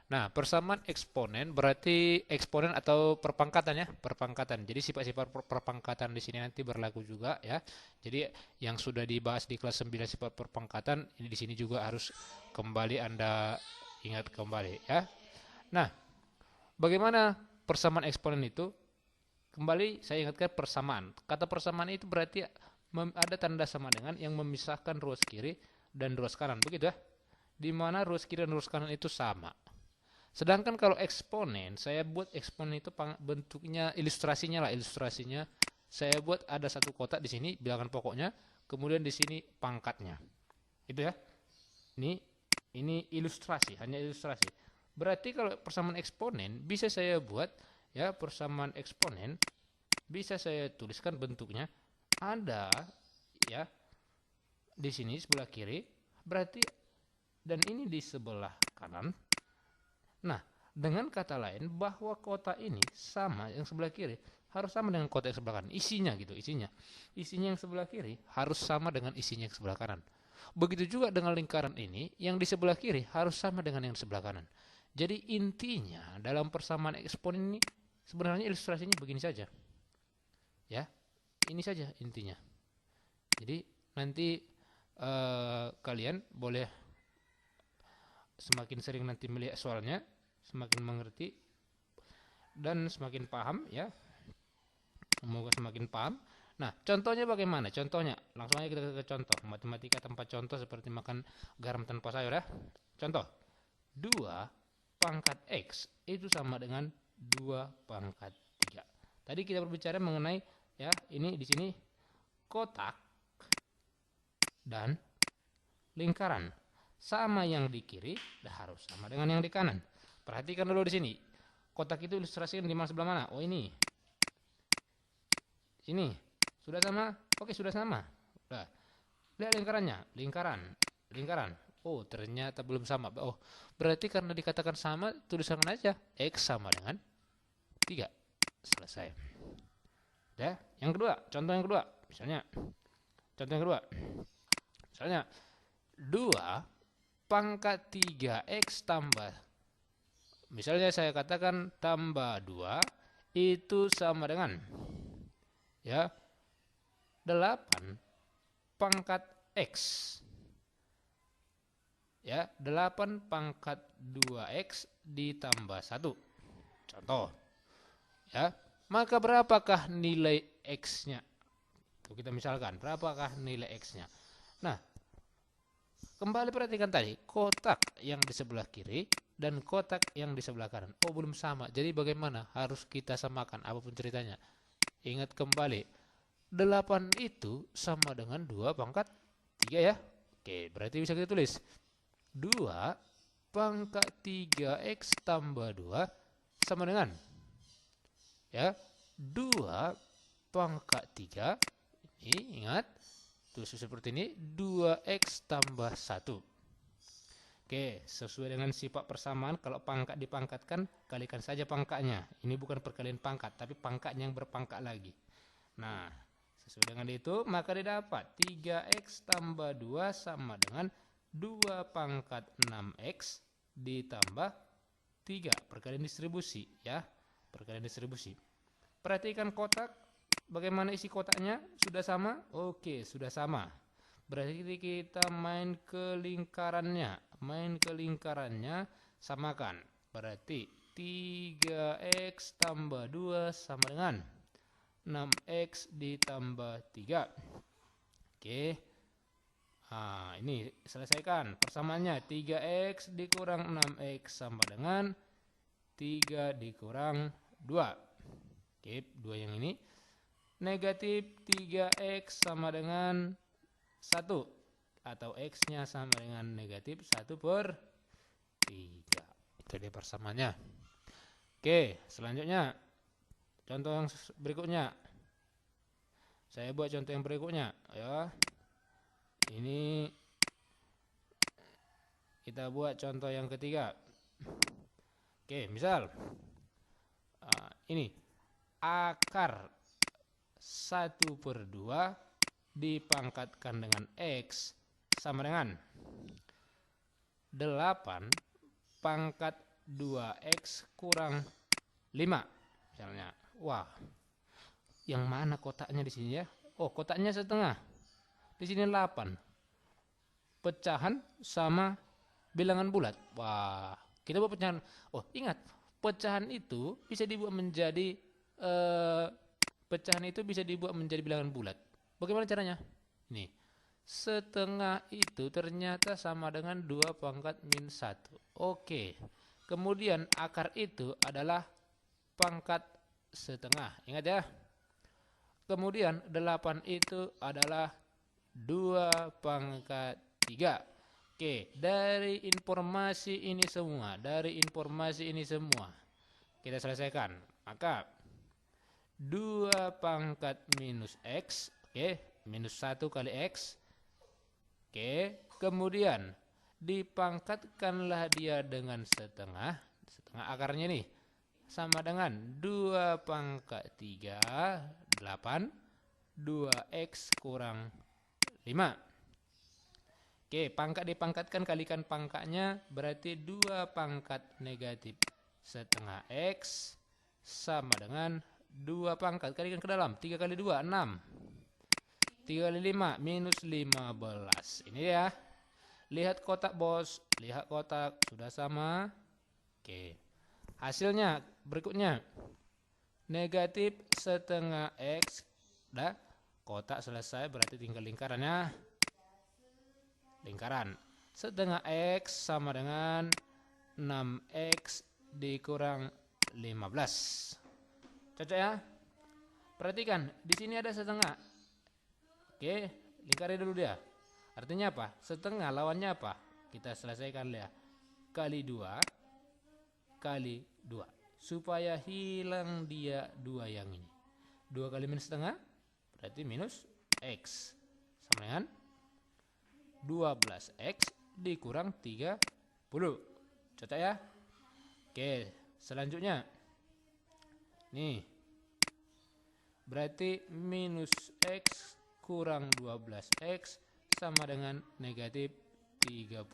Nah, persamaan eksponen berarti eksponen atau perpangkatan ya, perpangkatan. Jadi sifat-sifat perpangkatan di sini nanti berlaku juga ya. Jadi yang sudah dibahas di kelas 9 sifat perpangkatan ini di sini juga harus kembali Anda ingat kembali ya. Nah, bagaimana persamaan eksponen itu? Kembali saya ingatkan persamaan. Kata persamaan itu berarti ada tanda sama dengan yang memisahkan ruas kiri dan ruas kanan, begitu ya? Di mana ruas kiri dan ruas kanan itu sama. Sedangkan kalau eksponen, saya buat eksponen itu bentuknya ilustrasinya lah, ilustrasinya. Saya buat ada satu kotak di sini bilangan pokoknya, kemudian di sini pangkatnya. Itu ya. Ini ini ilustrasi, hanya ilustrasi. Berarti kalau persamaan eksponen bisa saya buat ya, persamaan eksponen bisa saya tuliskan bentuknya ada ya di sini sebelah kiri, berarti dan ini di sebelah kanan. Nah, dengan kata lain bahwa kota ini sama yang sebelah kiri harus sama dengan kota yang sebelah kanan. Isinya gitu, isinya. Isinya yang sebelah kiri harus sama dengan isinya yang sebelah kanan. Begitu juga dengan lingkaran ini, yang di sebelah kiri harus sama dengan yang sebelah kanan. Jadi intinya dalam persamaan eksponen ini sebenarnya ilustrasinya begini saja. Ya, ini saja intinya. Jadi nanti kalian boleh semakin sering nanti melihat soalnya, semakin mengerti dan semakin paham ya. Semoga semakin paham. Nah, contohnya bagaimana? Contohnya, langsung aja kita ke contoh. Matematika tanpa contoh seperti makan garam tanpa sayur ya. Contoh, 2 pangkat X itu sama dengan 2 pangkat 3. Tadi kita berbicara mengenai ya, ini di sini kotak dan lingkaran. Sama yang di kiri harus sama dengan yang di kanan. Perhatikan dulu di sini. Kotak itu ilustrasikan di mana sebelah mana? Oh ini. Sini. Sudah sama? Oke, sudah sama. Udah. Lihat lingkarannya. Lingkaran. Oh, ternyata belum sama. Oh, berarti karena dikatakan sama, tuliskan aja X sama dengan 3. Selesai. Ya, yang kedua, contoh yang kedua. Contoh yang kedua. Misalnya 2 pangkat 3X tambah. Misalnya saya katakan tambah 2 itu sama dengan ya 8 pangkat X. Ya, 8 pangkat 2X ditambah 1. Contoh. Ya, maka berapakah nilai X-nya? Kita misalkan, berapakah nilai X-nya? Nah, kembali perhatikan tadi, kotak yang di sebelah kiri dan kotak yang di sebelah kanan. Oh, belum sama. Jadi bagaimana? Harus kita samakan apapun ceritanya. Ingat kembali, 8 itu sama dengan 2 pangkat 3 ya. Oke, berarti bisa kita tulis 2 pangkat 3X tambah 2 sama dengan ya 2 pangkat 3. Ini ingat, tulis seperti ini 2X tambah 1. Oke, sesuai dengan sifat persamaan, kalau pangkat dipangkatkan, kalikan saja pangkatnya. Ini bukan perkalian pangkat, tapi pangkatnya yang berpangkat lagi. Nah, sesuai dengan itu, maka didapat 3X tambah 2 sama dengan 2 pangkat 6X ditambah 3. Perkalian distribusi ya. Perkalian distribusi. Perhatikan kotak. Bagaimana isi kotaknya? Sudah sama? Oke, sudah sama. Berarti kita main ke lingkarannya. Samakan. Berarti 3X tambah 2 sama dengan 6X ditambah 3. Oke. Nah, ini selesaikan persamaannya. 3X dikurang 6X sama dengan 3 dikurang 2. Oke, 2 yang ini. Negatif 3X sama dengan 1. Atau X-nya sama dengan negatif 1 per 3. Itu dia persamaannya. Oke, selanjutnya. Contoh yang berikutnya. Saya buat contoh yang berikutnya. Ya. Ini kita buat contoh yang ketiga. Oke, misal. Ini. Akar 1 per 2 dipangkatkan dengan X sama dengan 8 pangkat 2x kurang 5 misalnya. Wah, yang mana kotaknya di sini ya? Oh, kotaknya setengah. Di sini 8. Pecahan sama bilangan bulat. Wah, kita buat pecahan. Oh, ingat, pecahan itu bisa dibuat menjadi pecahan itu bisa dibuat menjadi bilangan bulat. Bagaimana caranya? Nih, setengah itu ternyata sama dengan 2 pangkat min 1. Oke. Kemudian akar itu adalah pangkat setengah. Ingat ya. Kemudian 8 itu adalah 2 pangkat 3. Oke, dari informasi ini semua kita selesaikan. Maka 2 pangkat minus X, oke, minus 1 kali X. Oke, kemudian dipangkatkanlah dia dengan setengah akarnya nih. Sama dengan 2 pangkat 3, 8, 2x kurang 5. Oke, pangkat dipangkatkan kalikan pangkatnya berarti 2 pangkat negatif setengah x sama dengan 2 pangkat kalikan ke dalam 3 kali 2 6, 3 kali 5 minus 15. Ini ya. Lihat kotak bos, lihat kotak sudah sama. Oke, hasilnya berikutnya negatif setengah x. Udah, kotak selesai, berarti tinggal lingkarannya. Lingkaran setengah x sama dengan 6x dikurang 15. Cocok ya? Perhatikan, di sini ada setengah. Oke, lingkarin dulu dia. Artinya apa? Setengah lawannya apa? Kita selesaikan ya. Kali 2 kali 2. Supaya hilang dia 2 yang ini. 2 kali minus setengah berarti minus x. Sama dengan 12x dikurang 30. Cocok ya? Oke, selanjutnya. Nih. Berarti minus x kurang 12x sama dengan negatif 30.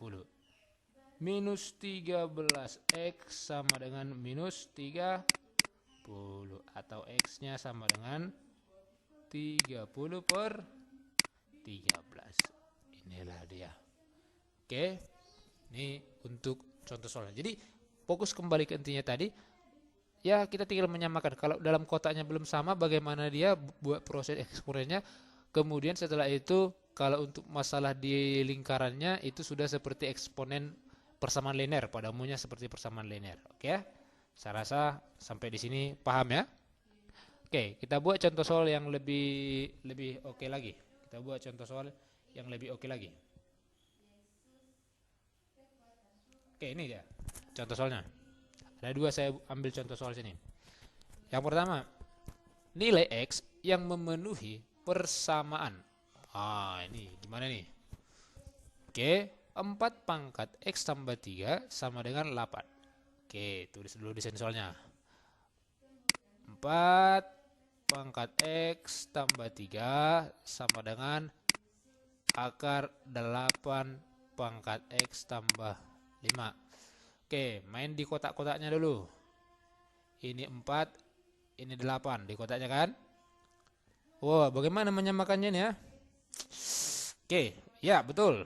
Minus 13x sama dengan minus 30. Atau x-nya sama dengan 30 per 13. Inilah dia. Oke, ini untuk contoh soalnya. Jadi fokus kembali ke intinya tadi. Ya, kita tinggal menyamakan. Kalau dalam kotaknya belum sama, bagaimana dia buat proses eksponennya. Kemudian setelah itu, kalau untuk masalah di lingkarannya, itu sudah seperti eksponen persamaan linear. Pada umumnya seperti persamaan linear. Oke ya? Saya rasa sampai di sini paham ya? Oke, kita buat contoh soal yang lebih oke lagi. Kita buat contoh soal yang lebih oke lagi. Oke, ini dia contoh soalnya. Ada 2, saya ambil contoh soal sini. Yang pertama, nilai X yang memenuhi persamaan. Ini gimana nih? Oke, 4 pangkat X tambah 3 sama dengan 8. Oke, tulis dulu desain soalnya. 4 pangkat X tambah 3 sama dengan akar 8 pangkat X tambah 5. Oke, main di kotak-kotaknya dulu. Ini 4, ini 8 di kotaknya kan? Wow, bagaimana menyamakannya nih ya? Oke, ya betul.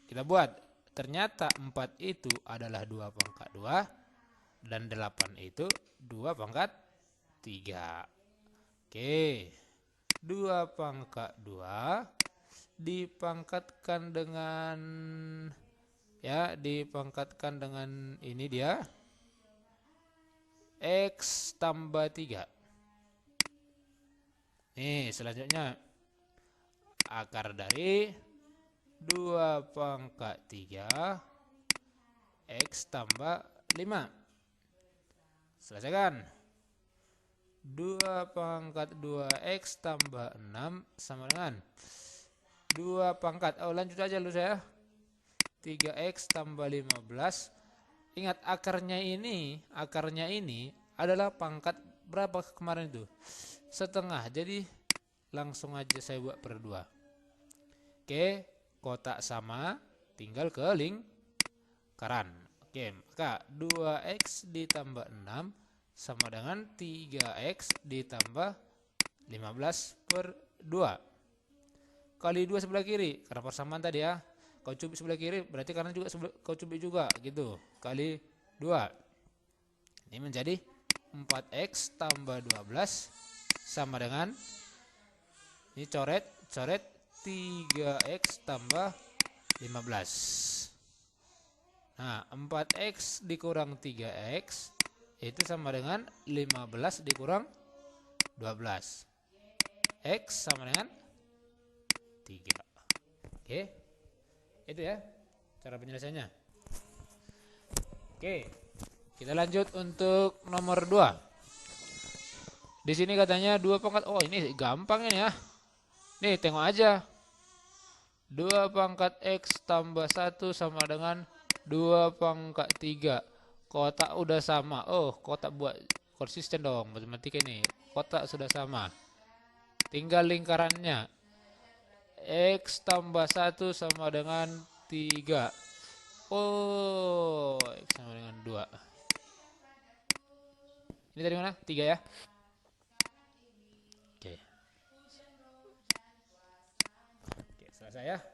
Kita buat. Ternyata 4 itu adalah 2 pangkat 2 dan 8 itu 2 pangkat 3. Oke, 2 pangkat 2 dipangkatkan dengan dipangkatkan dengan ini dia X tambah 3. Nih, selanjutnya akar dari 2 pangkat 3 X tambah 5. Selesaikan. 2 pangkat 2X tambah 6 sama dengan 2 pangkat. Lanjut aja lu saya. 3x tambah 15. Ingat akarnya ini adalah pangkat berapa kemarin itu? Setengah. Jadi langsung aja saya buat per 2. Oke, kotak sama, tinggal ke lingkaran. Oke, maka 2x ditambah 6 sama dengan 3x ditambah 15 per 2. Kali 2 sebelah kiri, karena persamaan tadi ya. Kau cubit sebelah kiri, berarti kanan juga kau cubit juga, gitu. Kali 2. Ini menjadi 4x tambah 12 sama dengan, ini coret 3x tambah 15. Nah, 4x dikurang 3x itu sama dengan 15 dikurang 12. X sama dengan 3. Oke. Itu ya cara penyelesaiannya. Oke. Kita lanjut untuk nomor 2. Di sini katanya 2 pangkat. Oh, ini gampang ini ya. Nih, tengok aja. 2 pangkat X tambah 1 sama dengan 2 pangkat 3. Kotak udah sama. Oh, kotak buat konsisten dong matematika ini. Kotak sudah sama. Tinggal lingkarannya. X tambah 1 sama dengan 3. Oh, X sama dengan 2. Ini tadi mana? 3 ya? Oke. Oke, selesai ya.